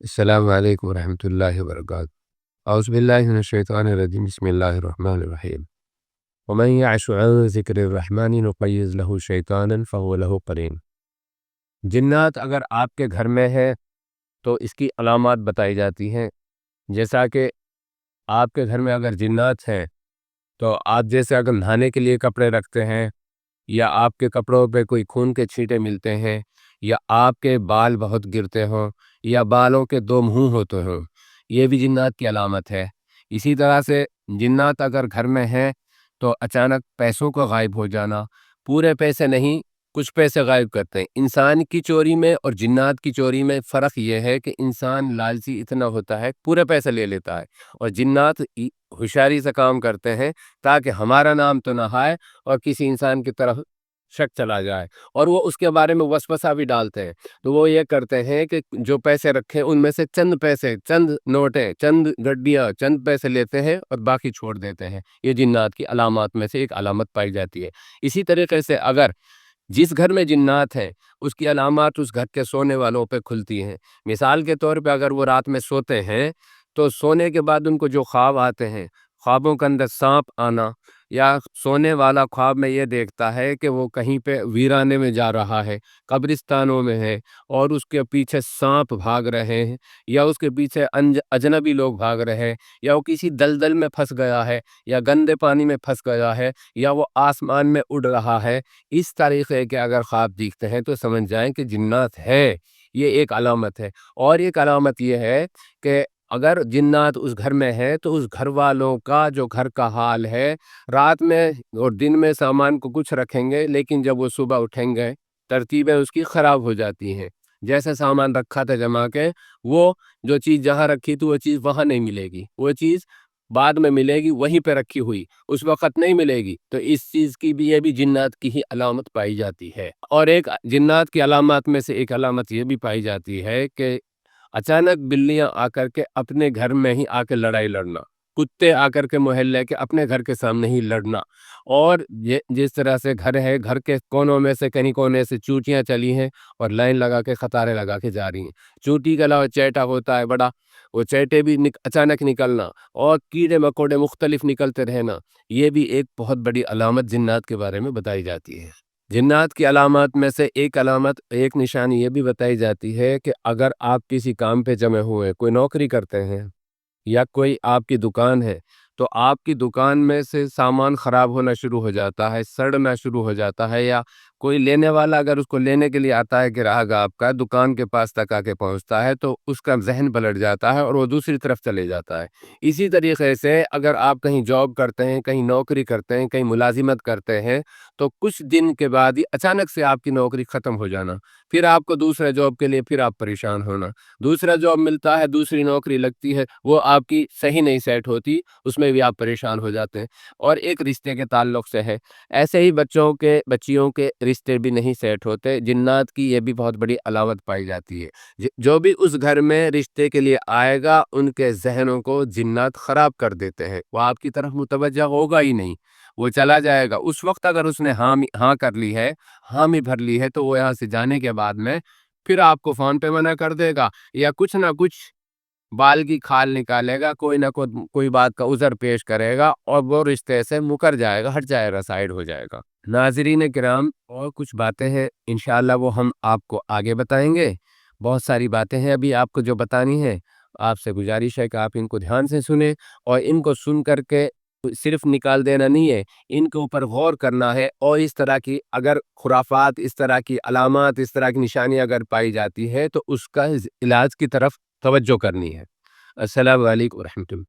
السلام علیکم ورحمۃ اللہ وبرکاتہ۔ اعوذ باللہ من الشیطان الرجیم، بسم اللہ الرحمن الرحیم۔ ومن یعش عن ذکر الرحمن نقیض له شیطانا فهو له قرین۔ جنات اگر آپ کے گھر میں ہے تو اس کی علامات بتائی جاتی ہیں، جیسا کہ آپ کے گھر میں اگر جنات ہیں تو آپ جیسے اگر نہانے کے لیے کپڑے رکھتے ہیں، یا آپ کے کپڑوں پہ کوئی خون کے چھینٹے ملتے ہیں، یا آپ کے بال بہت گرتے ہوں، یا بالوں کے دو منہ ہوتے ہوں، یہ بھی جنات کی علامت ہے۔ اسی طرح سے جنات اگر گھر میں ہیں تو اچانک پیسوں کا غائب ہو جانا، پورے پیسے نہیں کچھ پیسے غائب کرتے ہیں۔ انسان کی چوری میں اور جنات کی چوری میں فرق یہ ہے کہ انسان لالچی اتنا ہوتا ہے پورے پیسے لے لیتا ہے، اور جنات ہوشیاری سے کام کرتے ہیں تاکہ ہمارا نام تو نہ آئے اور کسی انسان کی طرف شک چلا جائے، اور وہ اس کے بارے میں وسوسہ بھی ڈالتے ہیں۔ تو وہ یہ کرتے ہیں کہ جو پیسے رکھے ان میں سے چند پیسے، چند نوٹیں، چند گڈیاں، چند پیسے لیتے ہیں اور باقی چھوڑ دیتے ہیں۔ یہ جنات کی علامات میں سے ایک علامت پائی جاتی ہے۔ اسی طریقے سے اگر جس گھر میں جنات ہیں اس کی علامات اس گھر کے سونے والوں پہ کھلتی ہیں۔ مثال کے طور پہ اگر وہ رات میں سوتے ہیں تو سونے کے بعد ان کو جو خواب آتے ہیں، خوابوں کے اندر سانپ آنا، یا سونے والا خواب میں یہ دیکھتا ہے کہ وہ کہیں پہ ویرانے میں جا رہا ہے، قبرستانوں میں ہے، اور اس کے پیچھے سانپ بھاگ رہے ہیں، یا اس کے پیچھے اجنبی لوگ بھاگ رہے ہیں، یا وہ کسی دلدل میں پھنس گیا ہے، یا گندے پانی میں پھنس گیا ہے، یا وہ آسمان میں اڑ رہا ہے، اس طریقے کے اگر خواب دیکھتے ہیں تو سمجھ جائیں کہ جنات ہے۔ یہ ایک علامت ہے۔ اور ایک علامت یہ ہے کہ اگر جنات اس گھر میں ہے تو اس گھر والوں کا جو گھر کا حال ہے، رات میں اور دن میں سامان کو کچھ رکھیں گے لیکن جب وہ صبح اٹھیں گے ترتیبیں اس کی خراب ہو جاتی ہیں۔ جیسے سامان رکھا تھا جمع کے، وہ جو چیز جہاں رکھی تھی وہ چیز وہاں نہیں ملے گی، وہ چیز بعد میں ملے گی، وہیں پہ رکھی ہوئی اس وقت نہیں ملے گی۔ تو اس چیز کی بھی، یہ بھی جنات کی ہی علامت پائی جاتی ہے۔ اور ایک جنات کی علامات میں سے ایک علامت یہ بھی پائی جاتی ہے کہ اچانک بلیاں آ کر کے اپنے گھر میں ہی آ کے لڑائی لڑنا، کتے آ کر کے محلے کے اپنے گھر کے سامنے ہی لڑنا، اور جس طرح سے گھر ہے، گھر کے کونوں میں سے کہیں کونے سے چونٹیاں چلی ہیں اور لائن لگا کے قطاریں لگا کے جا رہی ہیں۔ چونٹی کے علاوہ چیٹا ہوتا ہے بڑا، وہ چیٹے بھی اچانک نکلنا، اور کیڑے مکوڑے مختلف نکلتے رہنا، یہ بھی ایک بہت بڑی علامت جنات کے بارے میں بتائی جاتی ہے۔ جنات کی علامات میں سے ایک علامت، ایک نشانی یہ بھی بتائی جاتی ہے کہ اگر آپ کسی کام پہ جمع ہوئے، کوئی نوکری کرتے ہیں یا کوئی آپ کی دکان ہے، تو آپ کی دکان میں سے سامان خراب ہونا شروع ہو جاتا ہے، سڑنا شروع ہو جاتا ہے، یا کوئی لینے والا اگر اس کو لینے کے لیے آتا ہے، گراہک آپ کا دکان کے پاس تک آ کے پہنچتا ہے تو اس کا ذہن پلٹ جاتا ہے اور وہ دوسری طرف چلے جاتا ہے۔ اسی طریقے سے اگر آپ کہیں جاب کرتے ہیں، کہیں نوکری کرتے ہیں، کہیں ملازمت کرتے ہیں، تو کچھ دن کے بعد ہی اچانک سے آپ کی نوکری ختم ہو جانا، پھر آپ کو دوسرے جاب کے لیے پھر آپ پریشان ہونا، دوسرا جاب ملتا ہے، دوسری نوکری لگتی ہے، وہ آپ کی صحیح نہیں سیٹ ہوتی، اس میں بھی آپ پریشان ہو جاتے ہیں۔ اور ایک رشتے کے تعلق سے ہے، ایسے ہی بچیوں کے رشتے بھی نہیں سیٹ ہوتے۔ جنات کی یہ بھی بہت بڑی علامت پائی جاتی ہے۔ جو بھی اس گھر میں رشتے کے لیے آئے گا ان کے ذہنوں کو جنات خراب کر دیتے ہیں، وہ آپ کی طرف متوجہ ہوگا ہی نہیں، وہ چلا جائے گا۔ اس وقت اگر اس نے ہاں کر لی ہے، حامی بھر لی ہے، تو وہ یہاں سے جانے کے بعد میں پھر آپ کو فون پہ منع کر دے گا، یا کچھ نہ کچھ بال کی کھال نکالے گا، کوئی نہ کوئی بات کا عذر پیش کرے گا، اور وہ رشتے سے مکر جائے گا، ہٹ جائے گا، سائیڈ ہو جائے گا۔ ناظرین کرام، اور کچھ باتیں ہیں انشاءاللہ وہ ہم آپ کو آگے بتائیں گے۔ بہت ساری باتیں ہیں ابھی آپ کو جو بتانی ہے، آپ سے گزارش ہے کہ آپ ان کو دھیان سے سنیں، اور ان کو سن کر کے صرف نکال دینا نہیں ہے، ان کے اوپر غور کرنا ہے، اور اس طرح کی اگر خرافات، اس طرح کی علامات، اس طرح کی نشانی اگر پائی جاتی ہے تو اس کا علاج کی طرف توجہ کرنی ہے۔ السلام علیکم ورحمۃ اللہ۔